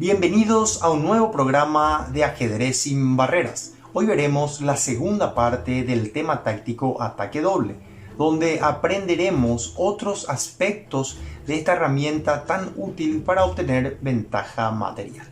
Bienvenidos a un nuevo programa de ajedrez sin barreras. Hoy veremos la segunda parte del tema táctico ataque doble, donde aprenderemos otros aspectos de esta herramienta tan útil para obtener ventaja material.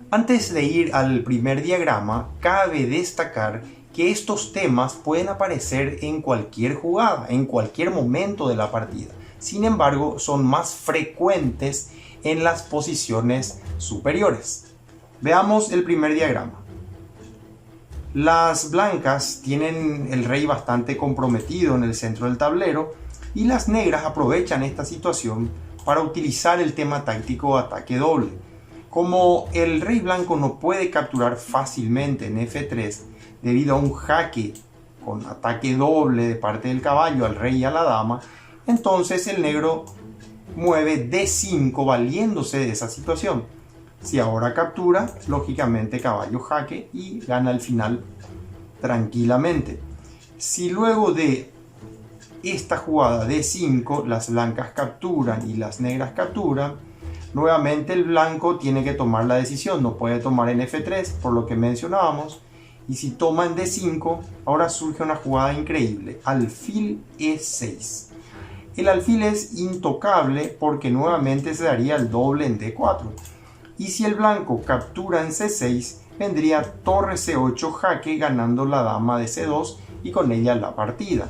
Antes de ir al primer diagrama, cabe destacar que estos temas pueden aparecer en cualquier jugada, en cualquier momento de la partida. Sin embargo, son más frecuentes en las posiciones superiores. Veamos el primer diagrama. Las blancas tienen el rey bastante comprometido en el centro del tablero y las negras aprovechan esta situación para utilizar el tema táctico ataque doble. Como el rey blanco no puede capturar fácilmente en F3 debido a un jaque con ataque doble de parte del caballo al rey y a la dama, entonces el negro mueve D5 valiéndose de esa situación. Si ahora captura, lógicamente caballo jaque y gana al final tranquilamente. Si luego de esta jugada D5 las blancas capturan y las negras capturan, nuevamente el blanco tiene que tomar la decisión, no puede tomar en F3 por lo que mencionábamos, y si toma en D5, ahora surge una jugada increíble, alfil E6. El alfil es intocable porque nuevamente se daría el doble en D4, y si el blanco captura en C6, vendría torre C8 jaque ganando la dama de C2 y con ella la partida.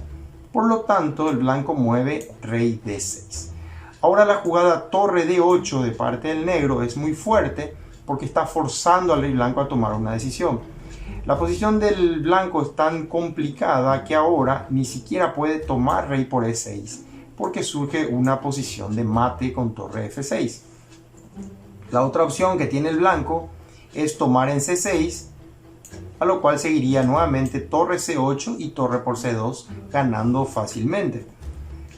Por lo tanto, el blanco mueve rey D6. Ahora la jugada torre D8 de parte del negro es muy fuerte porque está forzando al rey blanco a tomar una decisión. La posición del blanco es tan complicada que ahora ni siquiera puede tomar rey por E6 porque surge una posición de mate con torre F6. La otra opción que tiene el blanco es tomar en C6, a lo cual seguiría nuevamente torre C8 y torre por C2 ganando fácilmente.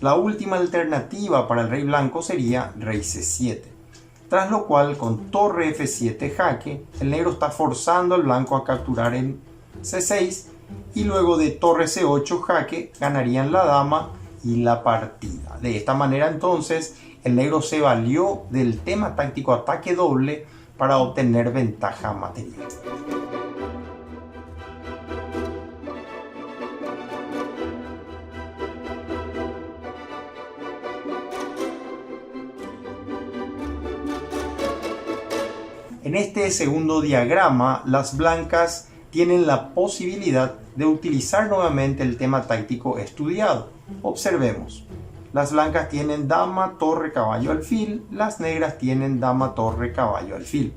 La última alternativa para el rey blanco sería rey C7, tras lo cual con torre F7 jaque, el negro está forzando al blanco a capturar en C6 y luego de torre C8 jaque ganarían la dama y la partida. De esta manera entonces el negro se valió del tema táctico ataque doble para obtener ventaja material. En este segundo diagrama, las blancas tienen la posibilidad de utilizar nuevamente el tema táctico estudiado. Observemos. Las blancas tienen dama, torre, caballo, alfil. Las negras tienen dama, torre, caballo, alfil.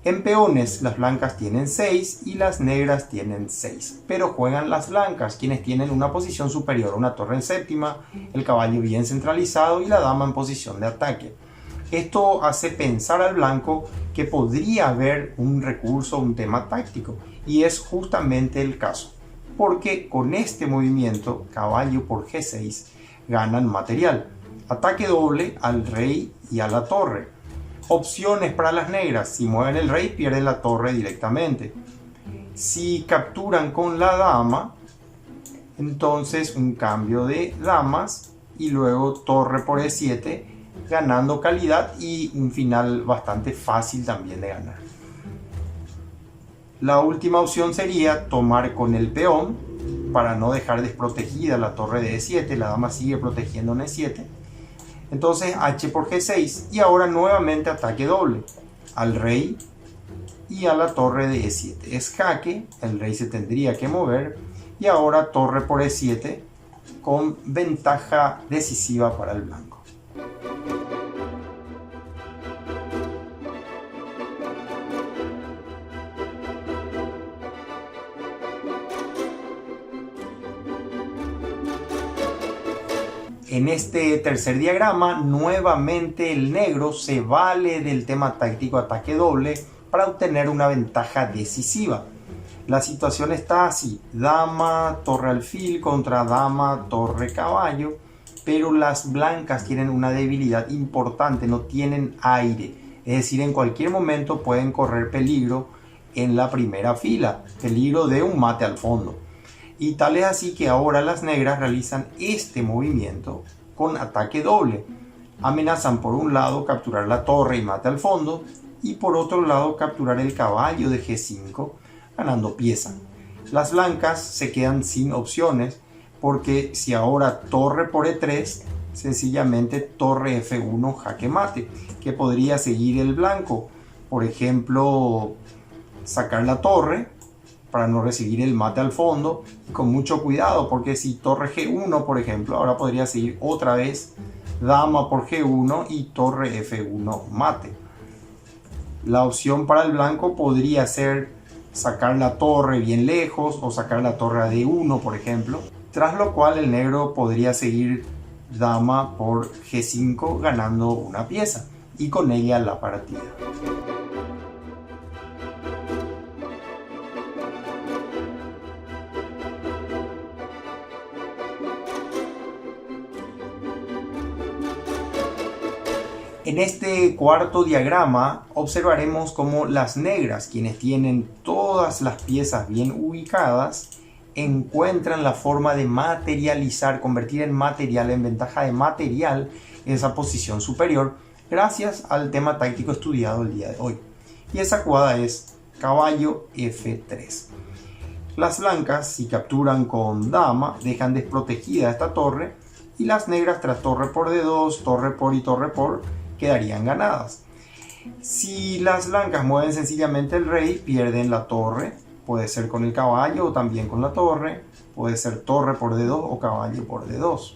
En peones, las blancas tienen 6 y las negras tienen 6. Pero juegan las blancas, quienes tienen una posición superior, una torre en séptima, el caballo bien centralizado y la dama en posición de ataque. Esto hace pensar al blanco que podría haber un recurso, un tema táctico, y es justamente el caso, porque con este movimiento, caballo por G6, ganan material. Ataque doble al rey y a la torre. Opciones para las negras: si mueven el rey, pierden la torre directamente. Si capturan con la dama, entonces un cambio de damas y luego torre por E7, ganando calidad y un final bastante fácil también de ganar. La última opción sería tomar con el peón para no dejar desprotegida la torre de E7, la dama sigue protegiendo en E7. Entonces H por G6 y ahora nuevamente ataque doble al rey y a la torre de E7. Es jaque, el rey se tendría que mover y ahora torre por E7 con ventaja decisiva para el blanco. En este tercer diagrama, nuevamente el negro se vale del tema táctico ataque doble para obtener una ventaja decisiva. La situación está así: dama, torre alfil contra dama, torre caballo, pero las blancas tienen una debilidad importante, no tienen aire, es decir, en cualquier momento pueden correr peligro en la primera fila, peligro de un mate al fondo. Y tal es así que ahora las negras realizan este movimiento con ataque doble. Amenazan por un lado capturar la torre y mate al fondo, y por otro lado capturar el caballo de G5, ganando pieza. Las blancas se quedan sin opciones, porque si ahora torre por E3, sencillamente torre F1 jaque mate, que podría seguir el blanco. Por ejemplo, sacar la torre para no recibir el mate al fondo, y con mucho cuidado, porque si torre G1, por ejemplo, ahora podría seguir otra vez dama por G1 y torre F1 mate. La opción para el blanco podría ser sacar la torre bien lejos o sacar la torre a D1, por ejemplo, tras lo cual el negro podría seguir dama por G5 ganando una pieza y con ella la partida. En este cuarto diagrama observaremos cómo las negras, quienes tienen todas las piezas bien ubicadas, encuentran la forma de materializar, convertir en material, en ventaja de material, esa posición superior, gracias al tema táctico estudiado el día de hoy. Y esa jugada es caballo F3. Las blancas, si capturan con dama, dejan desprotegida esta torre, y las negras, tras torre por D2, torre por y torre por, quedarían ganadas. Si las blancas mueven sencillamente el rey, pierden la torre. Puede ser con el caballo o también con la torre. Puede ser torre por D2 o caballo por D2.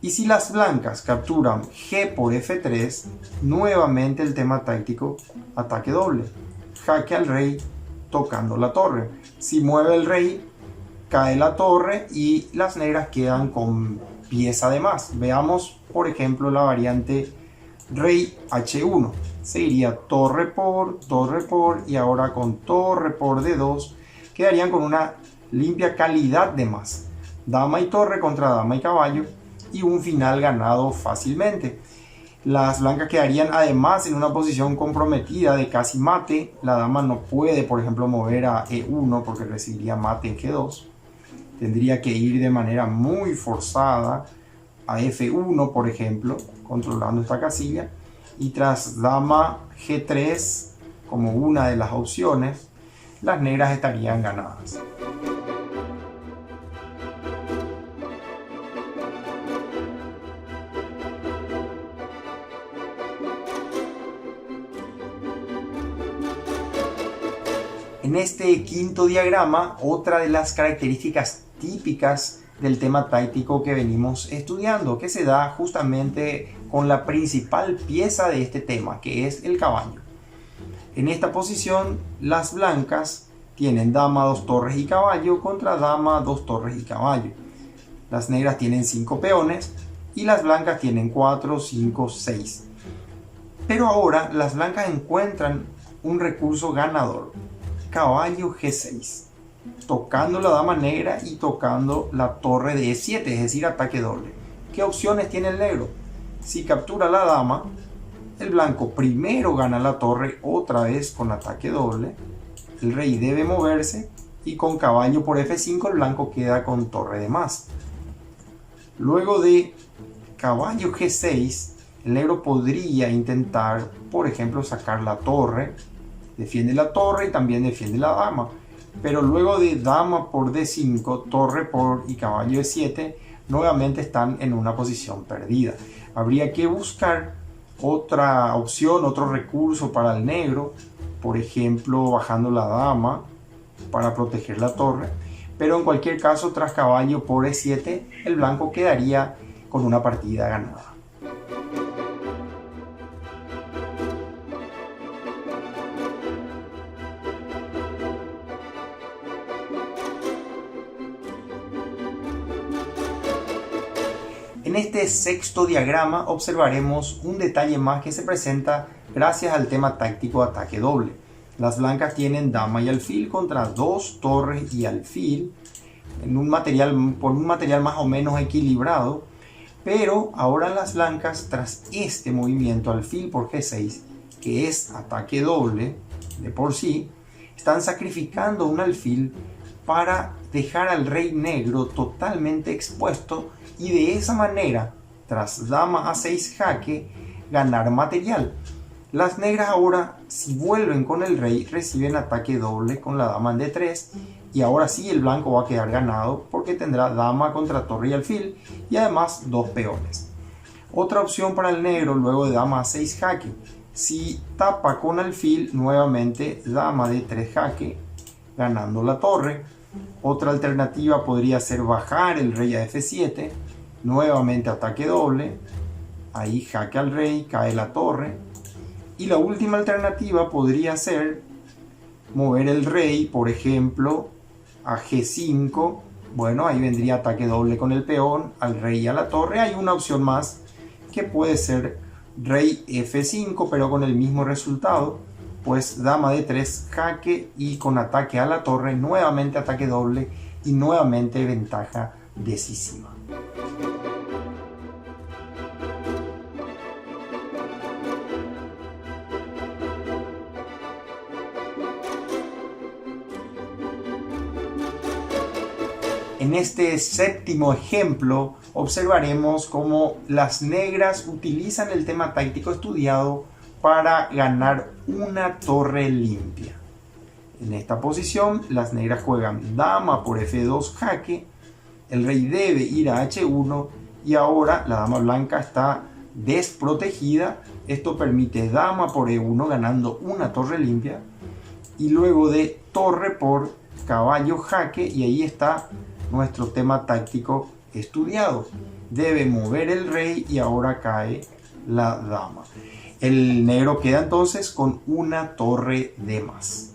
Y si las blancas capturan G por F3, nuevamente el tema táctico ataque doble. Jaque al rey tocando la torre. Si mueve el rey, cae la torre y las negras quedan con pieza de más. Veamos, por ejemplo, la variante rey H1. Seguiría torre por y ahora con torre por D2 quedarían con una limpia calidad de más. Dama y torre contra dama y caballo y un final ganado fácilmente. Las blancas quedarían además en una posición comprometida de casi mate. La dama no puede, por ejemplo, mover a E1 porque recibiría mate en G2. Tendría que ir de manera muy forzada a F1, por ejemplo, controlando esta casilla, y tras dama G3 como una de las opciones, las negras estarían ganadas. En este quinto diagrama, otra de las características típicas del tema táctico que venimos estudiando, que se da justamente con la principal pieza de este tema, que es el caballo. En esta posición, las blancas tienen dama, 2 torres y caballo contra dama, 2 torres y caballo. Las negras tienen 5 peones y las blancas tienen 4, 5, 6. Pero ahora las blancas encuentran un recurso ganador, caballo G6. Tocando la dama negra y tocando la torre de E7, es decir, ataque doble. ¿Qué opciones tiene el negro? Si captura la dama, el blanco primero gana la torre otra vez con ataque doble. El rey debe moverse y con caballo por F5 el blanco queda con torre de más. Luego de caballo G6, el negro podría intentar, por ejemplo, sacar la torre. Defiende la torre y también defiende la dama. Pero luego de dama por D5, torre por y caballo E7, nuevamente están en una posición perdida. Habría que buscar otra opción, otro recurso para el negro, por ejemplo, bajando la dama para proteger la torre. Pero en cualquier caso, tras caballo por E7, el blanco quedaría con una partida ganada. En este sexto diagrama observaremos un detalle más que se presenta gracias al tema táctico ataque doble. Las blancas tienen dama y alfil contra 2 torres y alfil en por un material más o menos equilibrado, pero ahora las blancas, tras este movimiento alfil por G6, que es ataque doble de por sí, están sacrificando un alfil para dejar al rey negro totalmente expuesto y de esa manera, tras dama a6 jaque, ganar material. Las negras ahora, si vuelven con el rey, reciben ataque doble con la dama en d3 y ahora sí el blanco va a quedar ganado porque tendrá dama contra torre y alfil y además dos peones. Otra opción para el negro luego de dama a6 jaque. Si tapa con alfil, nuevamente dama d3 jaque, ganando la torre. Otra alternativa podría ser bajar el rey a f7, nuevamente ataque doble, ahí jaque al rey, cae la torre. Y la última alternativa podría ser mover el rey, por ejemplo, a g5. Bueno, ahí vendría ataque doble con el peón, al rey y a la torre. Hay una opción más que puede ser rey f5, pero con el mismo resultado, pues dama d3 jaque y con ataque a la torre, nuevamente ataque doble y nuevamente ventaja decisiva. En este séptimo ejemplo observaremos cómo las negras utilizan el tema táctico estudiado para ganar una torre limpia. En esta posición las negras juegan dama por f2 jaque, el rey debe ir a h1 y ahora la dama blanca está desprotegida. Esto permite dama por e1 ganando una torre limpia y luego de torre por caballo jaque, y ahí está nuestro tema táctico estudiado. Debe mover el rey y ahora cae la dama. El negro queda entonces con una torre de más.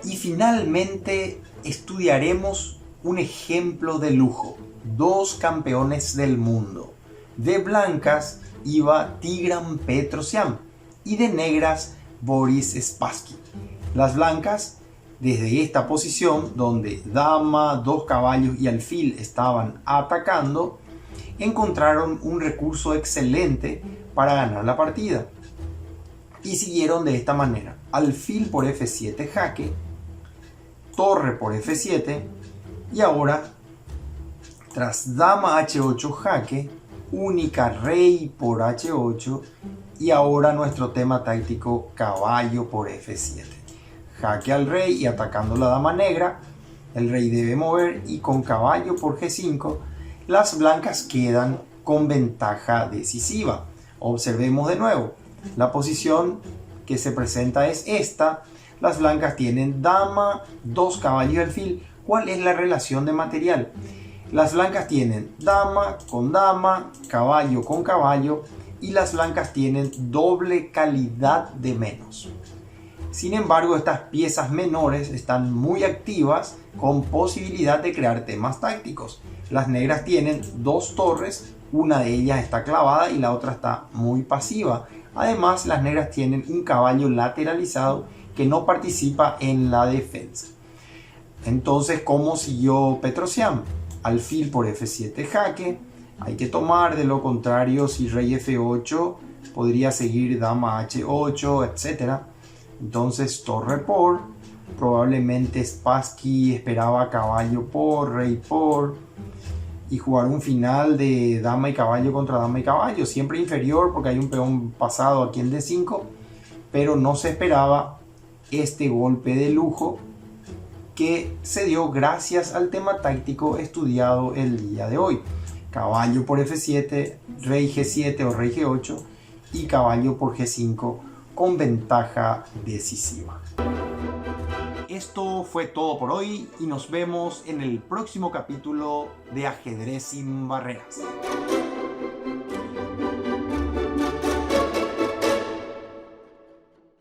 Y finalmente estudiaremos un ejemplo de lujo. Dos campeones del mundo. De blancas iba Tigran Petrosyan y de negras Boris Spassky. Las blancas, desde esta posición donde dama, dos caballos y alfil estaban atacando, encontraron un recurso excelente para ganar la partida y siguieron de esta manera: alfil por f7 jaque, torre por f7 y ahora tras dama h8 jaque, única rey por h8 y ahora nuestro tema táctico caballo por f7. Jaque al rey y atacando la dama negra, el rey debe mover y con caballo por g5 las blancas quedan con ventaja decisiva. Observemos de nuevo, la posición que se presenta es esta. Las blancas tienen dama, dos caballos y alfil. ¿Cuál es la relación de material? Las blancas tienen dama con dama, caballo con caballo y las blancas tienen doble calidad de menos. Sin embargo, estas piezas menores están muy activas con posibilidad de crear temas tácticos. Las negras tienen dos torres, una de ellas está clavada y la otra está muy pasiva. Además, las negras tienen un caballo lateralizado que no participa en la defensa. Entonces, ¿cómo siguió Petrosyan? Alfil por f7 jaque, hay que tomar, de lo contrario si rey f8 podría seguir dama h8, etc. Entonces torre por, probablemente Spassky esperaba caballo por, rey por y jugar un final de dama y caballo contra dama y caballo, siempre inferior porque hay un peón pasado aquí en d5, pero no se esperaba este golpe de lujo que se dio gracias al tema táctico estudiado el día de hoy. Caballo por f7, rey g7 o rey g8 y caballo por g5 con ventaja decisiva. Esto fue todo por hoy y nos vemos en el próximo capítulo de Ajedrez sin Barreras.